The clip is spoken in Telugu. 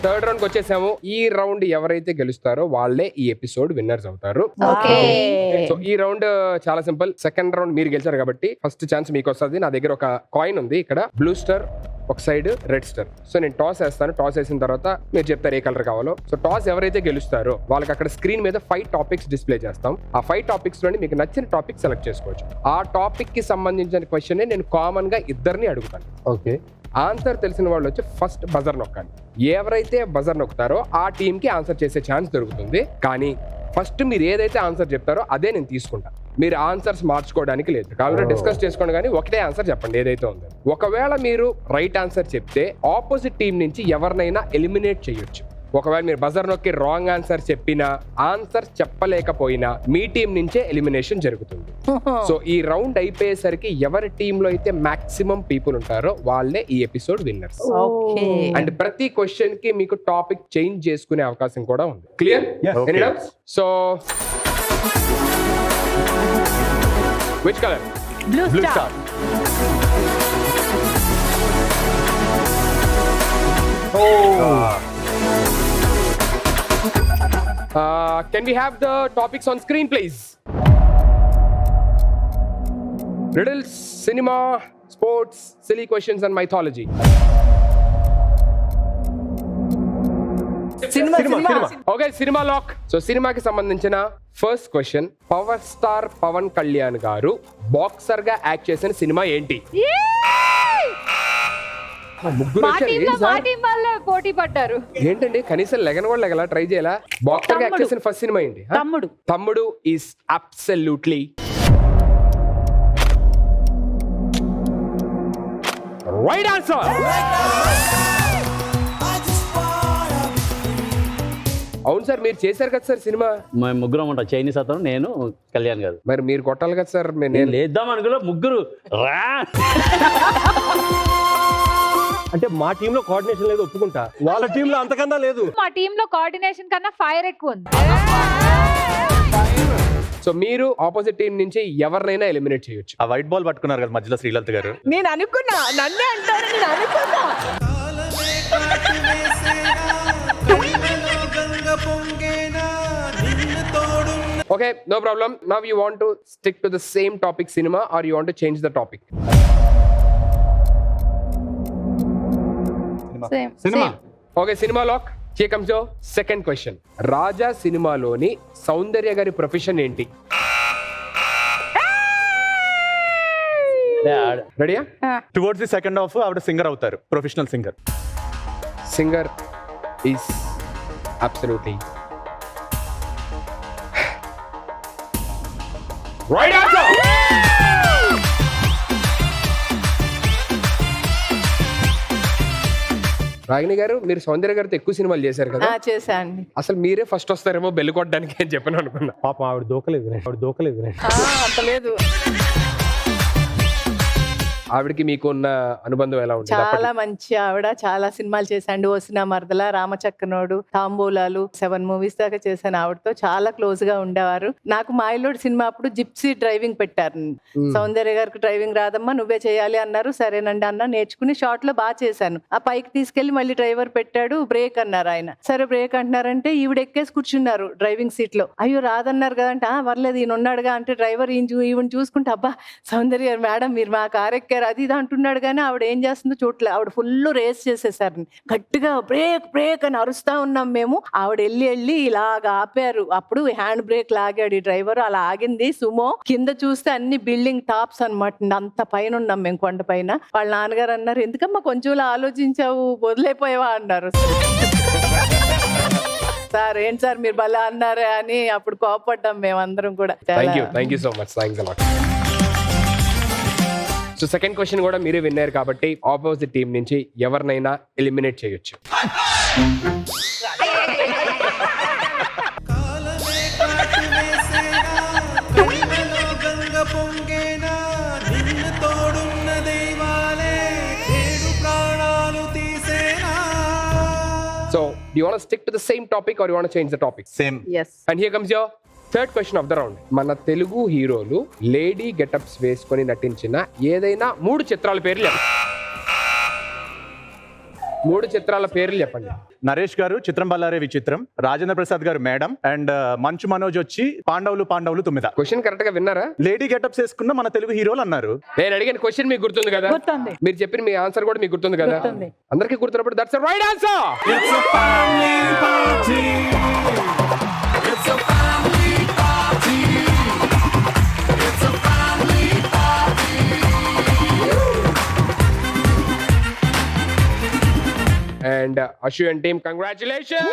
థర్డ్ రౌండ్ కి వచ్చేసాము. ఈ రౌండ్ ఎవరైతే గెలుస్తారో వాళ్ళే ఈ ఎపిసోడ్ విన్నర్స్ అవుతారు. సో ఈ రౌండ్ చాలా సింపుల్. సెకండ్ రౌండ్ మీరు గెలిచారు కాబట్టి ఫస్ట్ ఛాన్స్ మీకు వస్తుంది. నా దగ్గర ఒక కాయిన్ ఉంది, ఇక్కడ బ్లూ స్టార్ ఒక సైడ్, రెడ్ స్టార్. సో నేను టాస్ వేస్తాను. టాస్ వేసిన తర్వాత మీరు చెప్తారు ఏ కలర్ కావాలో. సో టాస్ ఎవరైతే గెలుస్తారో వాళ్ళకి అక్కడ స్క్రీన్ మీద 5 టాపిక్స్ డిస్ప్లే చేస్తాం. ఆ 5 టాపిక్స్ లోని మీకు నచ్చిన టాపిక్ సెలెక్ట్ చేసుకోవచ్చు. ఆ టాపిక్ కి సంబంధించిన క్వశ్చన్ నేను కామన్ గా ఇద్దరిని అడుగుతాను. ఓకే, ఆన్సర్ తెలిసిన వాళ్ళు వచ్చి ఫస్ట్ బజర్ నొక్కాలి. ఎవరైతే బజర్ నొక్కుతారో ఆ టీమ్ కి ఆన్సర్ చేసే ఛాన్స్ దొరుకుతుంది. కానీ ఫస్ట్ మీరు ఏదైతే ఆన్సర్ చెప్తారో అదే నేను తీసుకుంటాను. మీరు ఆన్సర్స్ మార్చుకోవడానికి లేదు. కావాలంటే డిస్కస్ చేసుకోండి, కానీ ఒకటే ఆన్సర్ చెప్పండి ఏదైతే ఉందో. ఒకవేళ మీరు రైట్ ఆన్సర్ చెప్తే ఆపోజిట్ టీం నుంచి ఎవరినైనా ఎలిమినేట్ చేయొచ్చు. ఒకవేళ మీరు బజర్ నొక్కి రాంగ్ ఆన్సర్ చెప్పినా, ఆన్సర్ చెప్పలేకపోయినా మీ టీం నుంచే ఎలిమినేషన్ జరుగుతుంది. సో ఈ రౌండ్ అయిపోయేసరికి ఎవరి టీంలో అయితే మాక్సిమం పీపుల్ ఉంటారో వాళ్ళే ఈ ఎపిసోడ్ విన్నర్స్. అండ్ ప్రతి క్వశ్చన్ కి మీకు టాపిక్ చేంజ్ చేసుకునే అవకాశం కూడా ఉంది. Clear? So which color? Blue star. Can we have the topics on screen, please? Riddles, cinema, sports, silly questions, and mythology. Cinema. Okay, cinema lock. So సినిమాకి సంబంధించిన first question, power star Pawan Kalyan garu boxer గా యాక్ట్ చేసిన సినిమా ఏంటి? ముగ్గురు పోటీ పడ్డారు ఏంటండి, కనీసం లెగన్ కూడా లెగలా, ట్రై చేయాలా? బాక్సర్ గా యాక్ట్ చేసిన ఫస్ట్ సినిమా ఏంటి? తమ్ముడు ఈస్ అబ్సల్యూట్లీ రైట్ ఆన్సర్. అవును సార్, మీరు చేశారు కదా సార్ సినిమా. మేము ముగ్గురం ఉంటాం, చైనీస్ అతను, నేను, కళ్యాణ్ గారు. మరి మీరు కొట్టాలి కదా సార్. నేను లేద్దాం అనుకున్నా, ముగ్గురు అంటే మా టీమ్ లో కోఆర్డినేషన్ లేదు, ఒప్పుకుంటా. వాళ్ళ టీమ్ లో అంతకన్నా లేదు. మా టీమ్ లో కోఆర్డినేషన్ కన్నా ఫైర్ ఎక్కువ ఉంది. సో మీరు ఆపోజిట్ టీం నుంచి ఎవరినైనా ఎలిమినేట్ చేయొచ్చు. ఆ వైట్ బాల్ పట్టుకున్నారు కదా మధ్యలో శ్రీలలిత గారు. నేను అనుకున్నా నన్నే అంటారు, నేను అనుకున్నా. Okay, no problem. Now you want to stick to the same topic cinema or you want to change the topic? Cinema. Okay, cinema lock. Here comes your second question. రాజా సినిమాలోని సౌందర్య గారి ప్రొఫెషన్ ఏంటి? రెడీయా? టువర్డ్స్ ది సెకండ్ హాఫ్ ఆవిడ సింగర్ అవుతారు, professional singer. Singer is absolutely right answer. Ragini గారు, మీరు సౌందర్య గారితో ఎక్కువ సినిమాలు చేశారు కదా? చేశాను. అసలు మీరే ఫస్ట్ వస్తారేమో బెల్లు కొట్టడానికి అని చెప్పని అనుకున్నా. పాపం ఆవిడ దూకలేదు. అంత లేదు. ఆవిడకి మీకు ఉన్న అనుబంధం ఎలా ఉంటుంది? చాలా మంచి ఆవిడ. చాలా సినిమాలు చేశాండి. ఓసిన మరదల, రామచక్కనోడు, తాంబూలాలు, 7 మూవీస్ దాకా చేశాను. ఆవిడతో చాలా క్లోజ్ గా ఉండేవారు. నాకు మాయలోడ్ సినిమా అప్పుడు జిప్సీ డ్రైవింగ్ పెట్టారు. సౌందర్య గారికి డ్రైవింగ్ రాదమ్మా, నువ్వే చేయాలి అన్నారు. సరేనండి అన్న, నేర్చుకుని షార్ట్ లో బాగా చేశాను. ఆ పైకి తీసుకెళ్లి మళ్ళీ డ్రైవర్ పెట్టాడు, బ్రేక్ అన్నారు ఆయన. సరే బ్రేక్ అంటున్నారంటే ఈవిడ ఎక్కేసి కూర్చున్నారు డ్రైవింగ్ సీట్ లో. అయ్యో రాదన్నారు కదంటే, పర్లేదు ఈయన ఉన్నాడుగా అంటే డ్రైవర్ ఈవెన్ చూసుకుంటే, అబ్బా సౌందర్య మేడం మీరు మా కార్ ఎక్కారు అది ఇది అంటున్నాడు. కానీ ఆవిడ ఏం చేస్తుందో చూడలే. ఆవిడ ఫుల్ రేస్ చేసేసారు. గట్టిగా బ్రేక్ బ్రేక్ అని అరుస్తా ఉన్నాం మేము. ఆవిడ వెళ్ళి ఇలాగ ఆపారు. అప్పుడు హ్యాండ్ బ్రేక్ లాగాడు ఈ డ్రైవర్. అలా ఆగింది సుమో. కింద చూస్తే అన్ని బిల్డింగ్ టాప్స్ అనమాట. అంత పైన ఉన్నాం మేము, కొండ పైన. వాళ్ళ నాన్నగారు అన్నారు, ఎందుకమ్మా కొంచెం ఆలోచించావు, వదిలేపోయావా అన్నారు. సార్ ఏంటి సార్ మీరు భలే అన్నారే అని అప్పుడు కోపడ్డాం మేమందరం కూడా. Thank you so much. Thanks a lot. So second question కూడా మీరే విన్నారు కాబట్టి ఆపోజిట్ టీం నుంచి ఎవరినైనా ఎలిమినేట్ చేయొచ్చు. So, do you want to stick to the same topic or you want to change the topic? Same. Yes. And here comes your third question of the round. మన తెలుగు హీరోలు లేడీ గెటప్స్ వేసుకొని నటించిన ఏదైనా 3 చిత్రాల పేర్లు. 3 చిత్రాల పేర్లు చెప్పండి. నరేష్ గారు చిత్రం బల్లారే విచిత్రం, రాజేంద్ర ప్రసాద్ గారు మేడం, అండ్ మంచు మనోజ్ వచ్చి పాండవులు 9. క్వశ్చన్ కరెక్ట్ గా విన్నారా? లేడీ గెటప్స్ వేసుకున్న మన తెలుగు హీరోలు అన్నారు. నేను అడిగిన క్వశ్చన్ మీకు గుర్తుంది కదా? గుర్తుంది. మీరు చెప్పిన మీ ఆన్సర్ కూడా మీకు గుర్తుంది కదా? గుర్తుంది. అందరికీ గుర్తున్నప్పుడు that's right answer. And Ashu and team, congratulations!